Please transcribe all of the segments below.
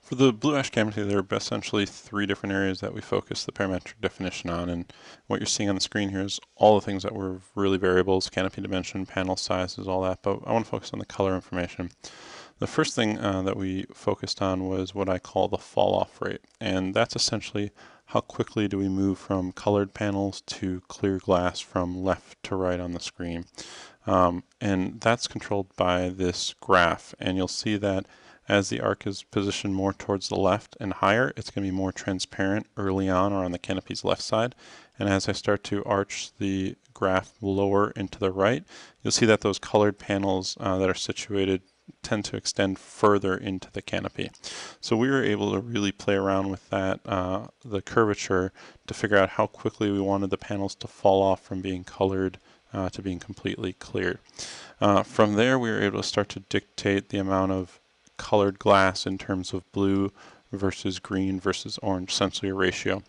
For the BlueAshCanopy, there are essentially three different areas that we focus the parametric definition on, and what you're seeing on the screen here is all the things that were really variables, canopy dimension, panel sizes, all that, but I want to focus on the color information. The first thing that we focused on was what I call the fall-off rate, and that's essentially how quickly do we move from colored panels to clear glass from left to right on the screen. And that's controlled by this graph, and you'll see that as the arc is positioned more towards the left and higher, it's going to be more transparent early on or on the canopy's left side. And as I start to arch the graph lower into the right, you'll see that those colored panels that are situated tend to extend further into the canopy. So we were able to really play around with that, the curvature, to figure out how quickly we wanted the panels to fall off from being colored to being completely cleared. From there, we were able to start to dictate the amount of colored glass in terms of blue versus green versus orange, essentially a ratio.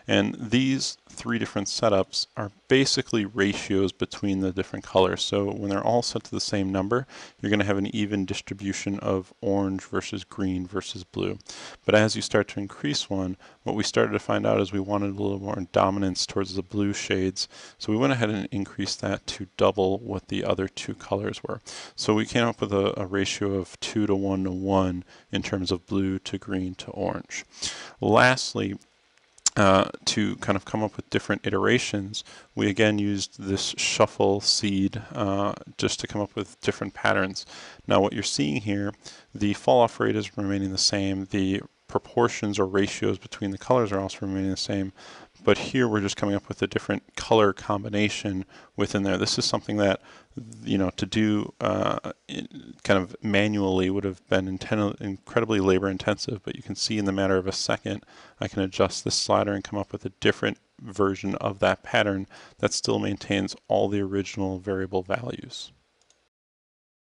And these three different setups are basically ratios between the different colors. So when they're all set to the same number, you're going to have an even distribution of orange versus green versus blue. But as you start to increase one, what we started to find out is we wanted a little more dominance towards the blue shades. So we went ahead and increased that to double what the other two colors were. So we came up with a ratio of 2 to 1 to 1 in terms of blue to green to orange. Lastly, to kind of come up with different iterations, we again used this shuffle seed just to come up with different patterns. Now what you're seeing here, the fall-off rate is remaining the same, the proportions or ratios between the colors are also remaining the same, but here we're just coming up with a different color combination within there. This is something that, you know, to do kind of manually would have been incredibly labor intensive, but you can see in the matter of a second I can adjust this slider and come up with a different version of that pattern that still maintains all the original variable values.